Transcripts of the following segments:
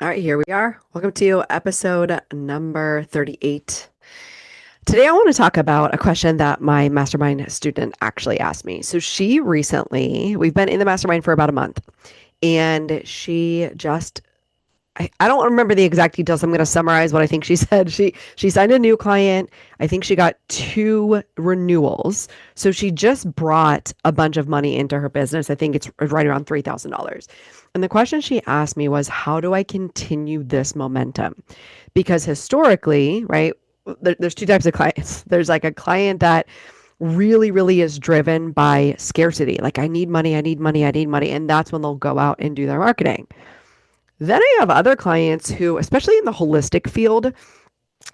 All right, here we are. Welcome to episode number 38. Today, I want to talk about a question that my mastermind student actually asked me. So, we've been in the mastermind for about a month, and I don't remember the exact details. I'm going to summarize what I think she said. She signed a new client. I think she got two renewals. So she just brought a bunch of money into her business. I think it's right around $3,000. And the question she asked me was, how do I continue this momentum? Because historically, right, there's two types of clients. There's like a client that really, really is driven by scarcity. Like, I need money, I need money, I need money. And that's when they'll go out and do their marketing. Then I have other clients who, especially in the holistic field,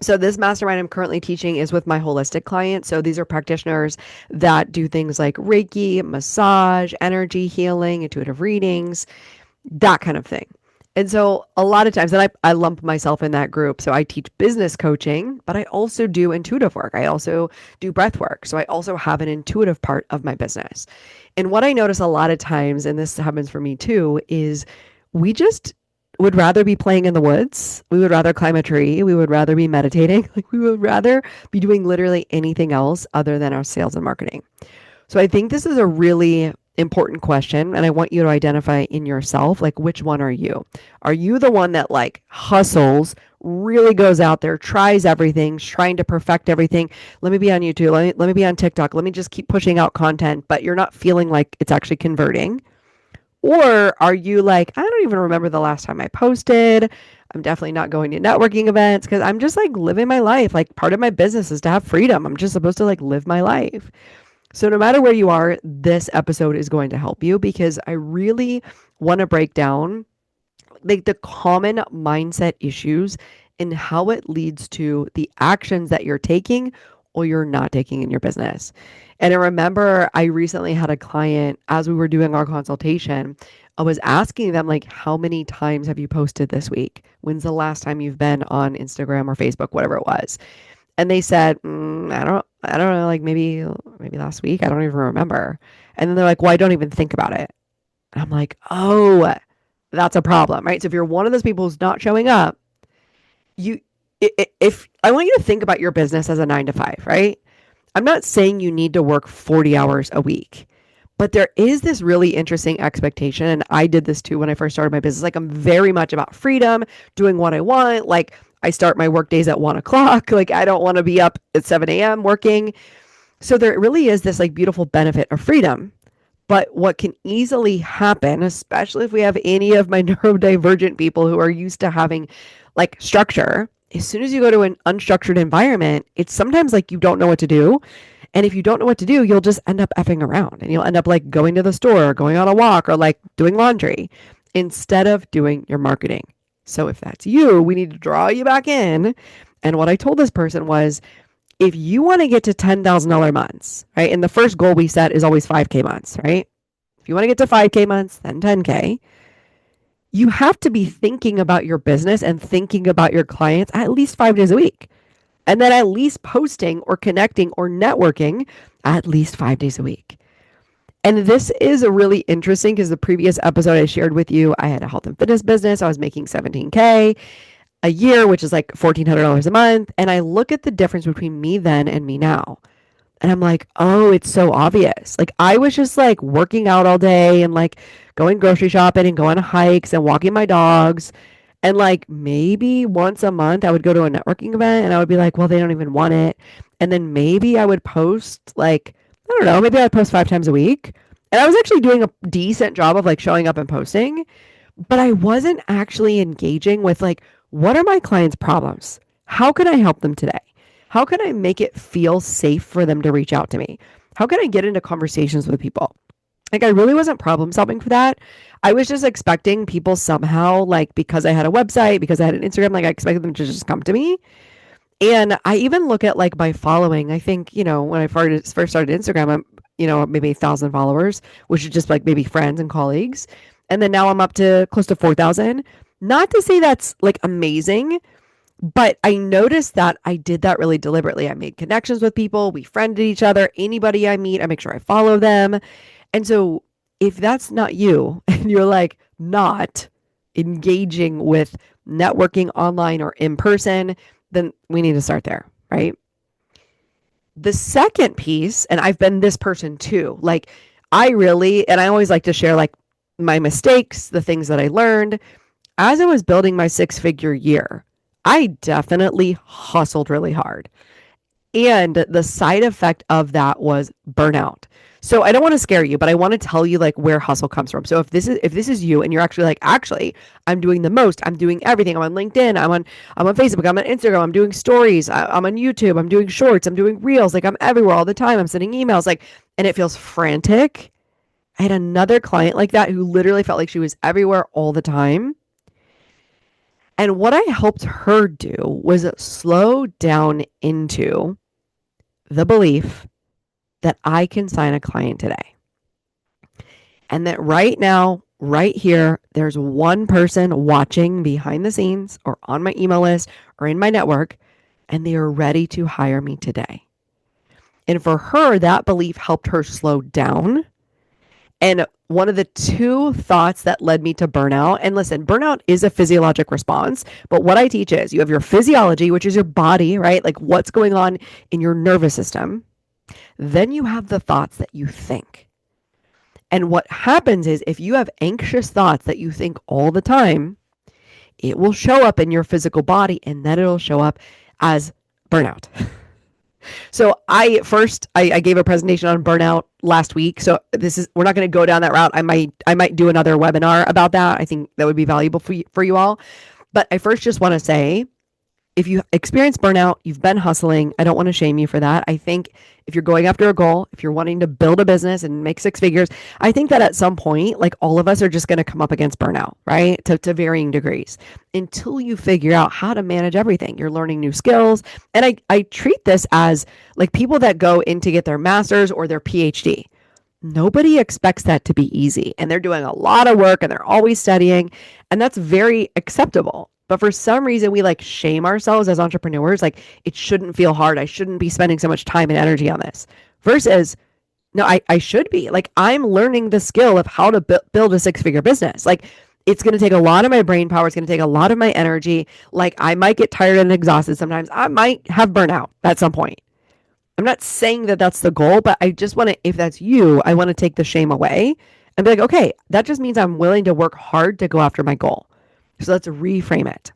so this mastermind I'm currently teaching is with my holistic clients. So these are practitioners that do things like Reiki, massage, energy healing, intuitive readings, that kind of thing. And so a lot of times, and I lump myself in that group. So I teach business coaching, but I also do intuitive work. I also do breath work. So I also have an intuitive part of my business. And what I notice a lot of times, and this happens for me too, is we just would rather be playing in the woods. We would rather climb a tree. We would rather be meditating. Like, we would rather be doing literally anything else other than our sales and marketing. So I think this is a really important question. And I want you to identify in yourself, like, which one are you? Are you the one that like hustles, really goes out there, tries everything, trying to perfect everything? Let me be on YouTube. Let me be on TikTok. Let me just keep pushing out content, but you're not feeling like it's actually converting. Or are you like, I don't even remember the last time I posted. I'm definitely not going to networking events because I'm just like living my life. Like, part of my business is to have freedom. I'm just supposed to like live my life. So no matter where you are, this episode is going to help you because I really want to break down like the common mindset issues and how it leads to the actions that you're taking or you're not taking in your business. And I remember I recently had a client as we were doing our consultation. I was asking them, like, how many times have you posted this week? When's the last time you've been on Instagram or Facebook, whatever it was? And they said, I don't know, like maybe last week. I don't even remember. And then they're like, well, I don't even think about it. And I'm like, oh, that's a problem, right? So if you're one of those people who's not showing up, you, if I want you to think about your business as a 9 to 5, right? I'm not saying you need to work 40 hours a week, but there is this really interesting expectation. And I did this too when I first started my business. Like, I'm very much about freedom, doing what I want. Like, I start my work days at 1 o'clock. Like, I don't want to be up at 7 a.m. working. So there really is this like beautiful benefit of freedom. But what can easily happen, especially if we have any of my neurodivergent people who are used to having like structure, as soon as you go to an unstructured environment, it's sometimes like you don't know what to do. And if you don't know what to do, you'll just end up effing around and you'll end up like going to the store or going on a walk or like doing laundry instead of doing your marketing. So if that's you, we need to draw you back in. And what I told this person was, if you want to get to $10,000 months, right? And the first goal we set is always 5K months, right? If you want to get to 5K months, then 10K, you have to be thinking about your business and thinking about your clients at least 5 days a week. And then at least posting or connecting or networking at least 5 days a week. And this is a really interesting because the previous episode I shared with you, I had a health and fitness business. I was making 17K a year, which is like $1,400 a month. And I look at the difference between me then and me now. And I'm like, oh, it's so obvious. Like, I was just like working out all day and like going grocery shopping and going on hikes and walking my dogs. And like maybe once a month, I would go to a networking event and I would be like, well, they don't even want it. And then maybe I would post like, I don't know, maybe I'd post 5 times a week. And I was actually doing a decent job of like showing up and posting, but I wasn't actually engaging with like, what are my clients' problems? How can I help them today? How can I make it feel safe for them to reach out to me? How can I get into conversations with people? Like, I really wasn't problem solving for that. I was just expecting people somehow, like, because I had a website, because I had an Instagram, like, I expected them to just come to me. And I even look at like my following. I think, when I first started Instagram, I'm, maybe 1,000 followers, which is just like maybe friends and colleagues. And then now I'm up to close to 4,000. Not to say that's like amazing, but I noticed that I did that really deliberately. I made connections with people. We friended each other. Anybody I meet, I make sure I follow them. And so if that's not you and you're like, not, engaging with networking online or in person, then we need to start there, right? The second piece, and I've been this person too, like and I always like to share like my mistakes, the things that I learned as I was building my 6-figure year. I definitely hustled really hard. And the side effect of that was burnout. So I don't want to scare you, but I want to tell you like where hustle comes from. So if this is you and you're actually like, actually, I'm doing the most, I'm doing everything. I'm on LinkedIn, I'm on Facebook, I'm on Instagram, I'm doing stories, I'm on YouTube, I'm doing shorts, I'm doing reels, like I'm everywhere all the time. I'm sending emails, like, and it feels frantic. I had another client like that who literally felt like she was everywhere all the time. And what I helped her do was slow down into the belief that I can sign a client today. And that right now, right here, there's one person watching behind the scenes or on my email list or in my network, and they are ready to hire me today. And for her, that belief helped her slow down. And one of the two thoughts that led me to burnout, and listen, burnout is a physiologic response, but what I teach is you have your physiology, which is your body, right? Like what's going on in your nervous system. Then you have the thoughts that you think. And what happens is if you have anxious thoughts that you think all the time, it will show up in your physical body and then it'll show up as burnout. So I gave a presentation on burnout last week. So we're not going to go down that route. I might do another webinar about that. I think that would be valuable for you all. But I first just want to say, if you experience burnout, you've been hustling, I don't want to shame you for that. I think if you're going after a goal, if you're wanting to build a business and make 6 figures, I think that at some point, like all of us are just going to come up against burnout, right? To varying degrees until you figure out how to manage everything. You're learning new skills. And I treat this as like people that go in to get their master's or their PhD. Nobody expects that to be easy. And they're doing a lot of work and they're always studying. And that's very acceptable. But for some reason, we like shame ourselves as entrepreneurs. Like it shouldn't feel hard. I shouldn't be spending so much time and energy on this. Versus, no, I should be. Like I'm learning the skill of how to build a 6-figure business. Like it's going to take a lot of my brain power. It's going to take a lot of my energy. Like I might get tired and exhausted sometimes. I might have burnout at some point. I'm not saying that that's the goal, but I just want to, if that's you, I want to take the shame away and be like, okay, that just means I'm willing to work hard to go after my goal. So let's reframe it.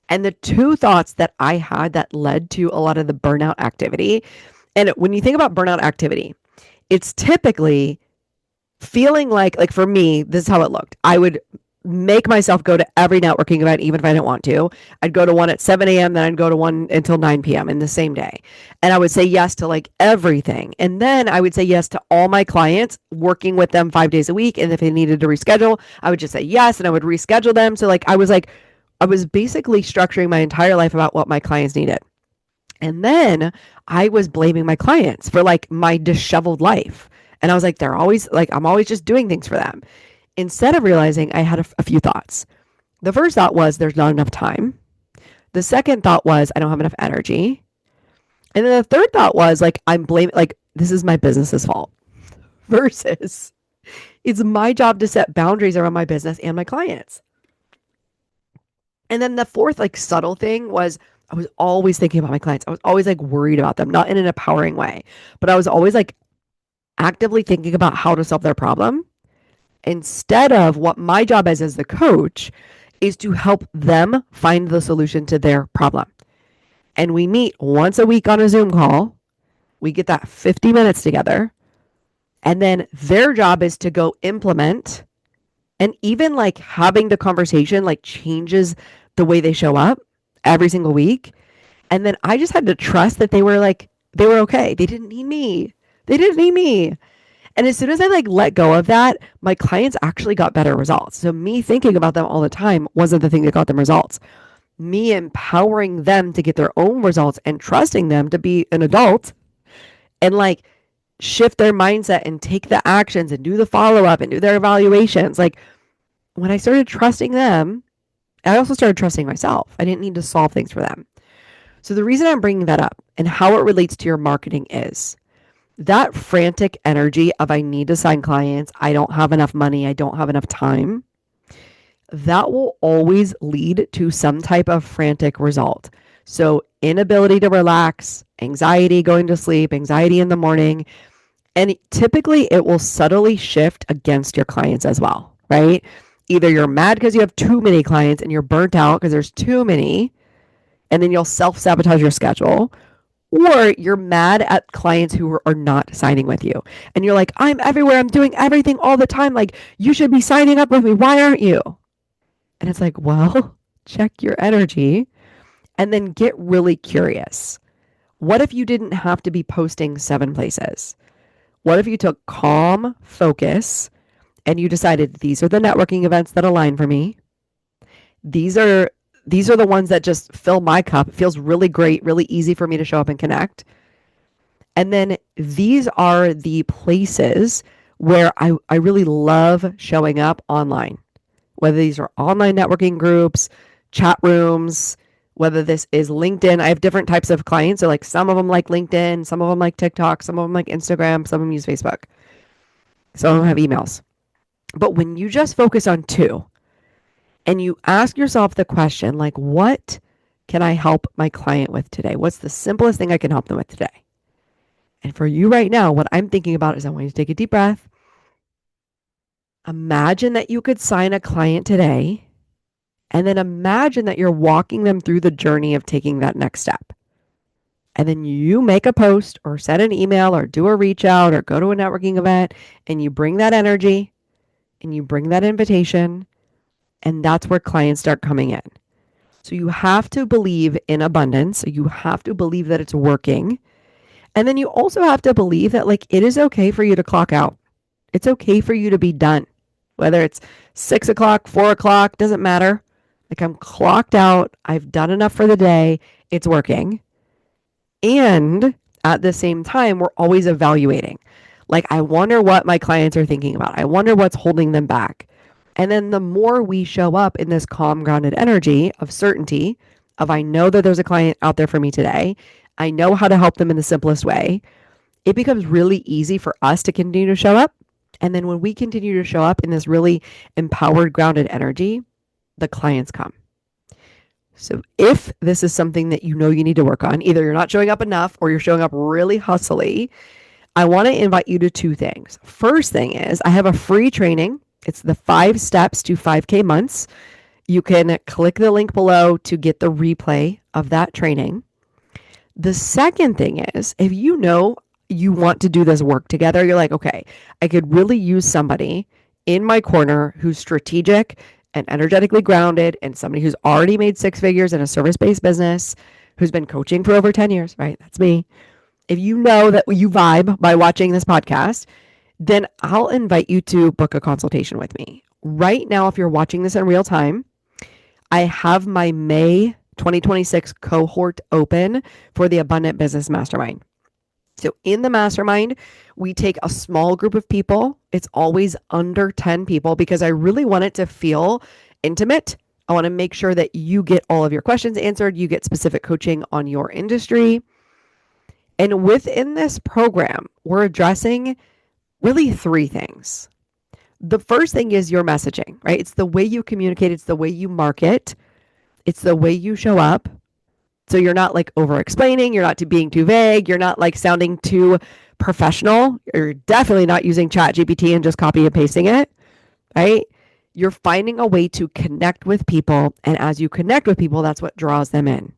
And the two thoughts that I had that led to a lot of the burnout activity, and when you think about burnout activity, it's typically feeling like for me, this is how it looked. I would make myself go to every networking event, even if I didn't want to. I'd go to one at 7 a.m., then I'd go to one until 9 p.m. in the same day. And I would say yes to like everything. And then I would say yes to all my clients, working with them 5 days a week. And if they needed to reschedule, I would just say yes and I would reschedule them. So I was basically structuring my entire life about what my clients needed. And then I was blaming my clients for like my disheveled life. And I was like, they're always like, I'm always just doing things for them. Instead of realizing, I had a few thoughts. The first thought was there's not enough time. The second thought was I don't have enough energy. And then the third thought was like I'm blaming, like this is my business's fault versus it's my job to set boundaries around my business and my clients. And then the fourth like subtle thing was I was always thinking about my clients. I was always like worried about them, not in an empowering way, but I was always like actively thinking about how to solve their problem. Instead of what my job is as the coach is to help them find the solution to their problem. And we meet once a week on a Zoom call. We get that 50 minutes together. And then their job is to go implement. And even like having the conversation like changes the way they show up every single week. And then I just had to trust that they were okay. They didn't need me. And as soon as I like let go of that, my clients actually got better results. So me thinking about them all the time wasn't the thing that got them results. Me empowering them to get their own results and trusting them to be an adult and like shift their mindset and take the actions and do the follow-up and do their evaluations. Like when I started trusting them, I also started trusting myself. I didn't need to solve things for them. So the reason I'm bringing that up and how it relates to your marketing is that frantic energy of I need to sign clients, I don't have enough money, I don't have enough time. that will always lead to some type of frantic result. So, inability to relax, anxiety going to sleep, anxiety in the morning, and typically it will subtly shift against your clients as well, right? Either you're mad because you have too many clients and you're burnt out because there's too many, and then you'll self sabotage your schedule, or you're mad at clients who are not signing with you. And you're like, I'm everywhere. I'm doing everything all the time. Like, you should be signing up with me. Why aren't you? And it's like, well, check your energy and then get really curious. What if you didn't have to be posting 7 places? What if you took calm focus and you decided these are the networking events that align for me? These are the ones that just fill my cup. It feels really great, really easy for me to show up and connect. And then these are the places where I really love showing up online, whether these are online networking groups, chat rooms, whether this is LinkedIn. I have different types of clients. So like some of them like LinkedIn, some of them like TikTok, some of them like Instagram, some of them use Facebook. Some of them have emails. But when you just focus on 2 and you ask yourself the question, like, what can I help my client with today? What's the simplest thing I can help them with today? And for you right now, what I'm thinking about is I want you to take a deep breath. Imagine that you could sign a client today, and then imagine that you're walking them through the journey of taking that next step. And then you make a post or send an email or do a reach out or go to a networking event, and you bring that energy and you bring that invitation, and that's where clients start coming in. So you have to believe in abundance. So you have to believe that it's working. And then you also have to believe that like it is okay for you to clock out. It's okay for you to be done. Whether it's 6 o'clock, 4 o'clock, doesn't matter. Like I'm clocked out. I've done enough for the day. It's working. And at the same time, we're always evaluating. Like, I wonder what my clients are thinking about. I wonder what's holding them back. And then the more we show up in this calm, grounded energy of certainty, of I know that there's a client out there for me today, I know how to help them in the simplest way, it becomes really easy for us to continue to show up. And then when we continue to show up in this really empowered, grounded energy, the clients come. So if this is something that you know you need to work on, either you're not showing up enough or you're showing up really hustly, I want to invite you to 2 things. First thing is I have a free training. It's the 5 steps to 5K months. You can click the link below to get the replay of that training. The second thing is if you know you want to do this work together, you're like, okay, I could really use somebody in my corner who's strategic and energetically grounded and somebody who's already made 6 figures in a service-based business, who's been coaching for over 10 years, right? That's me. If you know that you vibe by watching this podcast, then I'll invite you to book a consultation with me. Right now, if you're watching this in real time, I have my May 2026 cohort open for the Abundant Business Mastermind. So in the mastermind, we take a small group of people. It's always under 10 people because I really want it to feel intimate. I want to make sure that you get all of your questions answered. You get specific coaching on your industry. And within this program, we're addressing really 3 things. The first thing is your messaging, right? It's the way you communicate. It's the way you market. It's the way you show up. So you're not like over explaining. You're not being too vague. You're not like sounding too professional. You're definitely not using ChatGPT and just copy and pasting it, right? You're finding a way to connect with people. And as you connect with people, that's what draws them in.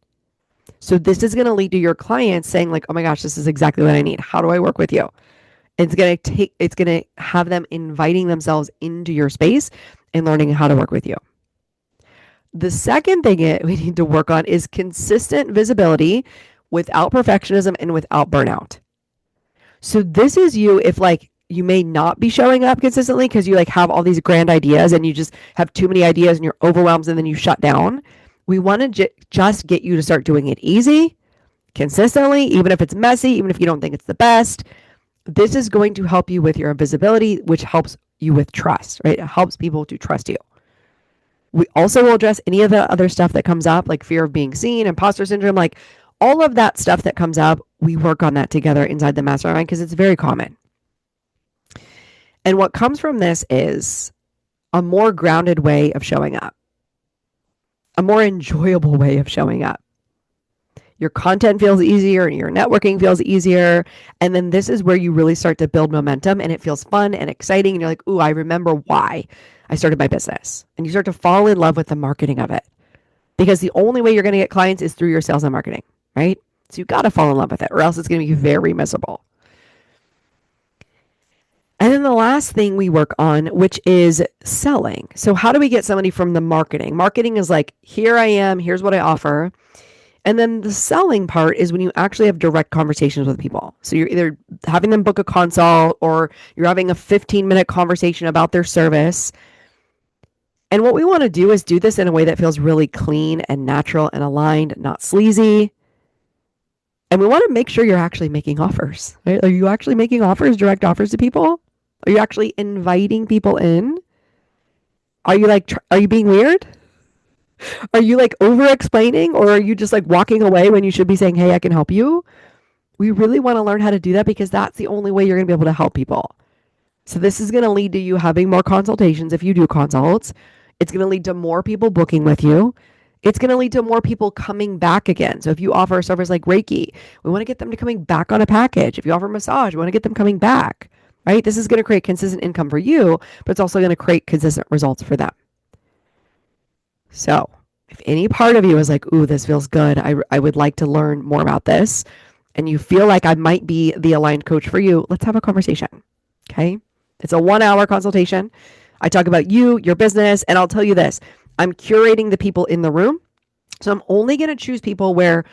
So this is going to lead to your clients saying like, oh my gosh, this is exactly what I need. How do I work with you? It's going to have them inviting themselves into your space and learning how to work with you. The second thing we need to work on is consistent visibility without perfectionism and without burnout. So this is you if like you may not be showing up consistently because you like have all these grand ideas and you just have too many ideas and you're overwhelmed and then you shut down. We want to just get you to start doing it easy, consistently, even if it's messy, even if you don't think it's the best. This is going to help you with your visibility, which helps you with trust, right? It helps people to trust you. We also will address any of the other stuff that comes up, like fear of being seen, imposter syndrome, like all of that stuff that comes up. We work on that together inside the mastermind because it's very common. And what comes from this is a more grounded way of showing up, a more enjoyable way of showing up. Your content feels easier and your networking feels easier. And then this is where you really start to build momentum and it feels fun and exciting. And you're like, ooh, I remember why I started my business. And you start to fall in love with the marketing of it, because the only way you're going to get clients is through your sales and marketing, right? So you got to fall in love with it or else it's going to be very miserable. And then the last thing we work on, which is selling. So how do we get somebody from the marketing? Marketing is like, here I am, here's what I offer. And then the selling part is when you actually have direct conversations with people. So you're either having them book a consult or you're having a 15-minute conversation about their service. And what we want to do is do this in a way that feels really clean and natural and aligned, not sleazy. And we want to make sure you're actually making offers. Right? Are you actually making offers, direct offers to people? Are you actually inviting people in? Are you being weird? Are you like over explaining, or are you just like walking away when you should be saying, hey, I can help you? We really want to learn how to do that because that's the only way you're going to be able to help people. So this is going to lead to you having more consultations if you do consults. It's going to lead to more people booking with you. It's going to lead to more people coming back again. So if you offer a service like Reiki, we want to get them to coming back on a package. If you offer massage, we want to get them coming back, right? This is going to create consistent income for you, but it's also going to create consistent results for them. So if any part of you is like, ooh, this feels good, I would like to learn more about this, and you feel like I might be the aligned coach for you, let's have a conversation, okay? It's a 1-hour consultation. I talk about you, your business, and I'll tell you this, I'm curating the people in the room. So I'm only going to choose people where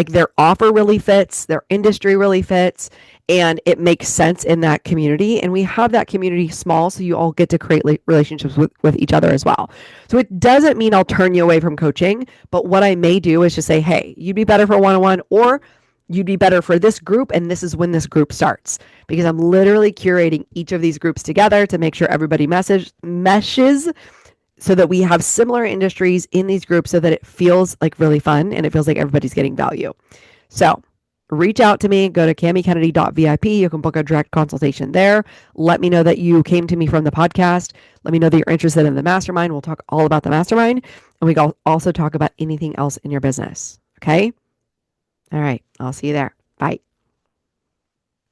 their offer really fits, their industry really fits, and it makes sense in that community. And we have that community small, so you all get to create relationships with each other as well. So it doesn't mean I'll turn you away from coaching, but what I may do is just say, hey, you'd be better for one-on-one, or you'd be better for this group, and this is when this group starts. Because I'm literally curating each of these groups together to make sure everybody meshes so that we have similar industries in these groups so that it feels like really fun and it feels like everybody's getting value. So reach out to me, go to camikennedy.vip. You can book a direct consultation there. Let me know that you came to me from the podcast. Let me know that you're interested in the mastermind. We'll talk all about the mastermind, and we can also talk about anything else in your business. Okay? All right. I'll see you there. Bye.